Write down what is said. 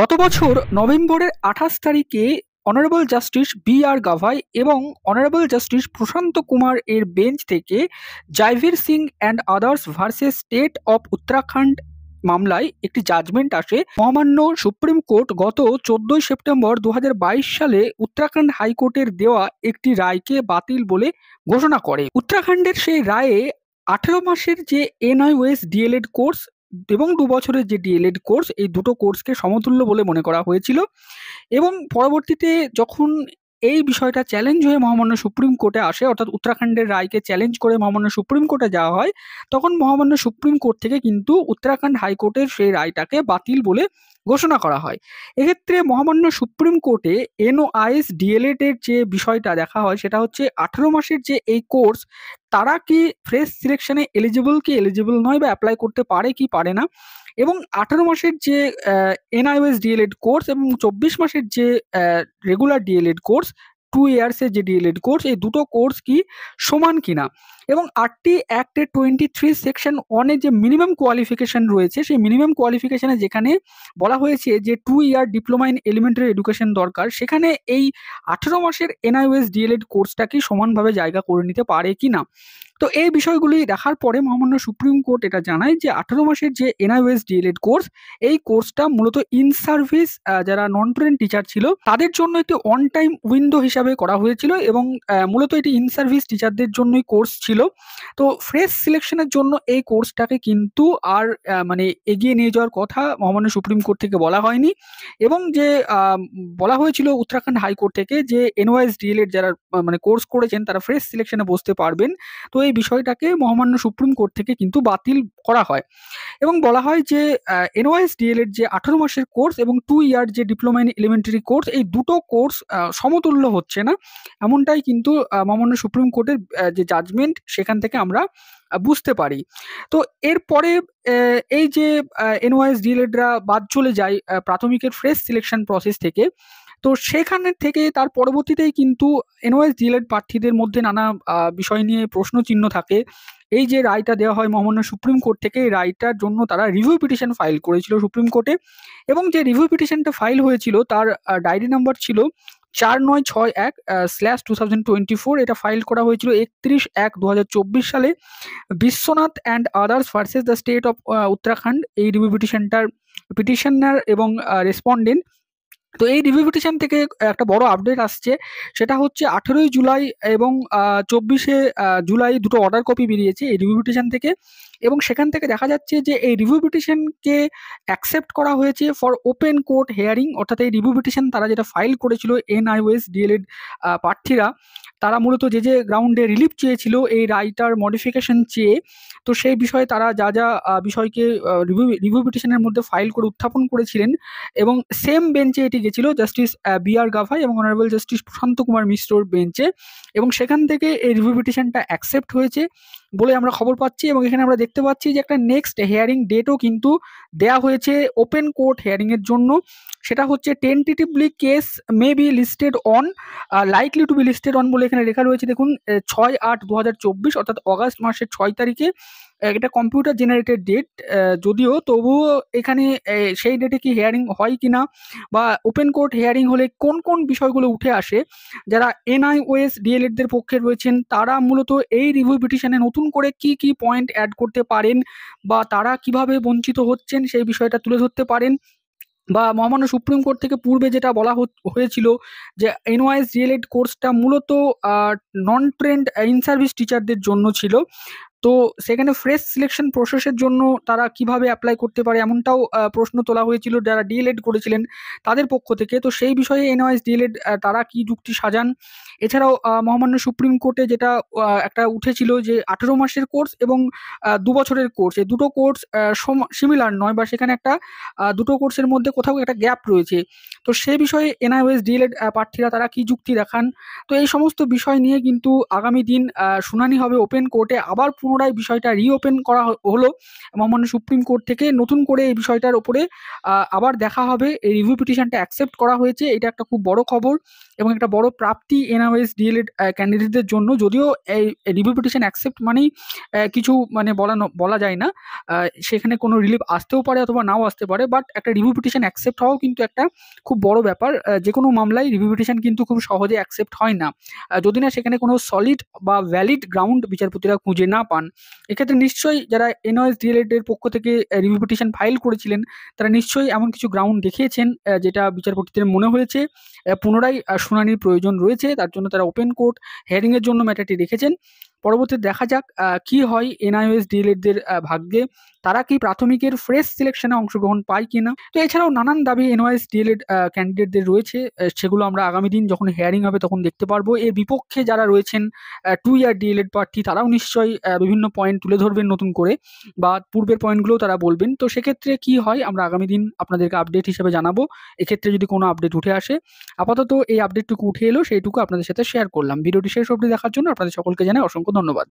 গত বছর নভেম্বরের 28 তারিখে অনারেবল জাস্টিস বি.আর. গাভাই এবং অনারেবল জাস্টিস প্রশান্ত কুমার এর বেঞ্চ থেকে Jaiveer Singh and others versus state of Uttarakhand মামলায় একটি জাজমেন্ট আসে। মহামান্য সুপ্রিম কোর্ট গত 14 সেপ্টেম্বর 2022 সালে উত্তরাখণ্ড হাইকোর্টের দেওয়া একটি রায়কে বাতিল বলে ঘোষণা করে। উত্তরাখণ্ডের সেই রায়ে 18 মাসের যে এনআইওএস ডিএলএড কোর্স এবং 2 বছরের যে ডিএলএড কোর্স, এই দুটো কোর্সকে সমতুল্য বলে মনে করা হয়েছিল। এবং পরবর্তীতে যখন এই বিষয়টা চ্যালেঞ্জ হয়ে মহামান্য সুপ্রিম কোর্টে আসে, অর্থাৎ উত্তরাখণ্ডের রায়কে চ্যালেঞ্জ করে মহামান্য সুপ্রিম কোর্টে যাওয়া হয়, তখন মহামান্য সুপ্রিম কোর্ট থেকে কিন্তু উত্তরাখণ্ড হাইকোর্টের সেই রায়টাকে বাতিল বলে ঘোষণা করা হয়। এক্ষেত্রে মহামান্য সুপ্রিম কোর্টে এনওআইএস ডিএলএড এর যে বিষয়টা দেখা হয় সেটা হচ্ছে 18 মাসের যে এই কোর্স, তারা কি ফ্রেশ সিলেকশনে এলিজিবল কি এলিজিবল নয়, বা অ্যাপ্লাই করতে পারে কি পারে না। এবং 18 মাসের যে এনআইওএস ডিএলএড কোর্স এবং 24 মাসের যে রেগুলার ডিএলএড কোর্স, 2 ইয়ার্সের যে ডিএলএড কোর্স, এই দুটো কোর্স কি সমান কিনা। এবং আরটি অ্যাক্টের 23 সেকশন 1 এর যে মিনিমাম কোয়ালিফিকেশন রয়েছে, সেই মিনিমাম কোয়ালিফিকেশনে যেখানে বলা হয়েছে যে 2 year diploma in elementary education দরকার, সেখানে এই 18 মাসের এনআইওএস ডিএলএড কোর্সটা কি সমানভাবে জায়গা করে নিতে পারে কিনা। তো এই বিষয়গুলি দেখার পরে মহামান্য সুপ্রিম কোর্ট এটা জানায় যে 18 মাসের যে এনআইওএস ডিএলএড কোর্স, এই কোর্সটা মূলত ইন সার্ভিস যারা নন ট্রেন টিচার ছিল তাদের জন্য একটি অন টাইম উইন্ডো হিসাবে করা হয়েছিল, এবং মূলত এটি ইন সার্ভিস টিচারদের জন্যই কোর্স ছিল। তো ফ্রেশ সিলেকশনের জন্য এই কোর্সটাকে কিন্তু আর মানে এগিয়ে নিয়ে যাওয়ার কথা মহামান্য সুপ্রিম কোর্ট থেকে বলা হয়নি। এবং যে বলা হয়েছিল উত্তরাখণ্ড হাইকোর্ট থেকে যে এনওআইএস ডিএলএড যারা মানে কোর্স করেছেন তারা ফ্রেশ সিলেকশনে বসতে পারবেন, তো এই বিষয়টাকে মহামান্য সুপ্রিম কোর্ট থেকে কিন্তু বাতিল করা হয়। এবং বলা হয় যে এনওআইএস ডিএলএড যে 18 মাসের কোর্স এবং 2 ইয়ার যে ডিপ্লোমা ইন এলিমেন্টারি কোর্স, এই দুটো কোর্স সমতুল্য হচ্ছে না, এমনটাই কিন্তু মহামান্য সুপ্রিম কোর্টের যে জাজমেন্ট সেখান থেকে আমরা বুঝতে পারি। তো এরপরে এই যে এনওআইএস ডিএলএডরা বাদ চলে যায় প্রাথমিকের ফ্রেশ সিলেকশন প্রসেস থেকে, তো সেখানে থেকে তার পরবর্তীতেই কিন্তু এনওআইএস ডিএলএড প্রার্থীদের মধ্যে নানা বিষয় নিয়ে প্রশ্ন চিহ্ন থাকে। এই যে রায়টা দেওয়া হয় মহামান্য সুপ্রিম কোর্ট থেকে, এই রায়টার জন্য তারা রিভিউ পিটিশন ফাইল করেছিল সুপ্রিম কোর্টে, এবং যে রিভিউ পিটিশনটা ফাইল হয়েছিল তার ডায়েরি নাম্বার ছিল 4961/2024। এটা ফাইল করা হয়েছিল 31/1/2024 সালে। Biswanath and others versus the state of Uttarakhand, এই রিভিউ পিটিশনটার পিটিশনার এবং রেসপন্ডেন্ট। তো এই রিভিউ পিটিশন থেকে একটা বড় আপডেট আসছে, সেটা হচ্ছে 18 জুলাই এবং 24 জুলাই দুটো অর্ডার কপি বেরিয়েছে এই রিভিউ পিটিশন থেকে। এবং সেখান থেকে দেখা যাচ্ছে যে এই রিভিউ পিটিশনকে অ্যাকসেপ্ট করা হয়েছে ফর ওপেন কোর্ট হেয়ারিং, অর্থাৎ এই রিভিউ পিটিশন তারা যেটা ফাইল করেছিল এনআইওএস ডিএলএড প্রার্থীরা, তারা মূলত যে যে গ্রাউন্ডে রিলিফ চেয়েছিল এই রাইটার মডিফিকেশন চেয়ে, তো সেই বিষয়ে তারা যা যা বিষয়কে রিভিউ পিটিশনের মধ্যে ফাইল করে উত্থাপন করেছিলেন, এবং সেম বেঞ্চে এটি গেছিল জাস্টিস বি.আর. গাভাই এবং অনারেবল জাস্টিস প্রশান্ত কুমার মিশ্রর বেঞ্চে, এবং সেখান থেকে এই রিভিউ পিটিশনটা অ্যাকসেপ্ট হয়েছে বলে আমরা খবর পাচ্ছি। এবং এখানে আমরা দেখতে পাচ্ছি যে একটা নেক্সট হেয়ারিং ডেটও কিন্তু দেয়া হয়েছে ওপেন কোর্ট হেয়ারিং এর জন্য, সেটা হচ্ছে tentatively case may be listed on likely to be listed on বলে এখানে লেখা রয়েছে। দেখুন 6/8/2024, অর্থাৎ অগাস্ট মাসের 6 তারিখে। এটা কম্পিউটার জেনারেটেড ডেট যদিও, তবুও এখানে সেই ডেটে কি হেয়ারিং হয় কিনা, বা ওপেন কোর্ট হেয়ারিং হলে কোন কোন বিষয়গুলো উঠে আসে, যারা এনআইওএস ডিএলএডদের পক্ষে রয়েছেন তারা মূলত এই রিভিউ পিটিশনে নতুন করে কি কি পয়েন্ট অ্যাড করতে পারেন, বা তারা কিভাবে বঞ্চিত হচ্ছেন সেই বিষয়টা তুলে ধরতে পারেন। বা মহামান্য সুপ্রিম কোর্ট থেকে পূর্বে যেটা বলা হয়েছিল যে এনওআইএস ডিএলএড কোর্সটা মূলত নন ট্রেন্ড ইন সার্ভিস টিচারদের জন্য ছিল, তো সেখানে ফ্রেশ সিলেকশন প্রসেসের জন্য তারা কিভাবে অ্যাপ্লাই করতে পারে এমনটাও প্রশ্ন তোলা হয়েছিল যারা ডিএলএড করেছিলেন তাদের পক্ষ থেকে। তো সেই বিষয়ে এনওআইএস ডিএলএড তারা কি যুক্তি সাজান। এছাড়াও মহামান্য সুপ্রিম কোর্টে যেটা একটা উঠেছিল যে 18 মাসের কোর্স এবং 2 বছরের কোর্স, এই দুটো কোর্স সিমিলার নয়, বা সেখানে একটা দুটো কোর্সের মধ্যে কোথাও একটা গ্যাপ রয়েছে। তো সেই বিষয়ে এনআইওএস ডিএলএড প্রার্থীরা তারা কি যুক্তি দেখান। তো এই সমস্ত বিষয় নিয়ে কিন্তু আগামী দিন শুনানি হবে ওপেন কোর্টে, আবার পুনরায় পুনরায় বিষয়টা রিওপেন করা হলো মহামান্য সুপ্রিম কোর্ট থেকে। নতুন করে এই বিষয়টার উপরে আবার দেখা হবে। এই রিভিউ পিটিশনটা অ্যাকসেপ্ট করা হয়েছে, এটা একটা খুব বড় খবর এবং একটা বড় প্রাপ্তি এনআরএস ডিএলএড ক্যান্ডিডেটদের জন্য। যদিও এই রিভিউ পিটিশন অ্যাকসেপ্ট মানেই কিছু মানে বলা যায় না, সেখানে কোনো রিলিফ আসতেও পারে অথবা নাও আসতে পারে, বাট একটা রিভিউ পিটিশন অ্যাকসেপ্ট হওয়াও কিন্তু একটা খুব বড় ব্যাপার। যে কোনো মামলায় রিভিউ পিটিশন কিন্তু খুব সহজে অ্যাকসেপ্ট হয় না, যদি না সেখানে কোনো সলিড বা ভ্যালিড গ্রাউন্ড বিচারপতিরা খুঁজে না পান। এক্ষেত্রে নিশ্চয়ই যারা এনওএস ডিএলএড এর পক্ষ থেকে রিভিউ পিটিশন ফাইল করেছিলেন তারা নিশ্চয়ই এমন কিছু গ্রাউন্ড দেখিয়েছেন যেটা বিচারপতিদের মনে হয়েছে পুনরায় শুনানির প্রয়োজন রয়েছে, তার জন্য তারা ওপেন কোর্ট হিয়ারিং এর জন্য ম্যাটারটি রেখেছেন। পরবর্তীতে দেখা যাক কি হয় এনআইওএস ডিএলএডদের ভাগ্যে, তারা কি প্রাথমিকের ফ্রেশ সিলেকশনে অংশগ্রহণ পায় কিনা। তো এছাড়াও নানান দাবি এনআইওএস ডিএলএড ক্যান্ডিডেটদের রয়েছে, সেগুলো আমরা আগামী দিন যখন হিয়ারিং হবে তখন দেখতে পারবো। এর বিপক্ষে যারা রয়েছেন 2 ইয়ার ডিএলএড প্রার্থী, তারাও নিশ্চয়ই বিভিন্ন পয়েন্ট তুলে ধরবেন নতুন করে, বা পূর্বের পয়েন্টগুলোও তারা বলবেন। তো সেক্ষেত্রে কি হয় আমরা আগামী দিন আপনাদেরকে আপডেট হিসেবে জানাবো, এক্ষেত্রে যদি কোনো আপডেট উঠে আসে। আপাতত এই আপডেটটুকু উঠে এলো, সেইটুকু আপনাদের সাথে শেয়ার করলাম। ভিডিওটি শেষ অবধি দেখার জন্য আপনাদের সকলকে জানাই অসংখ্য ধন্যবাদ।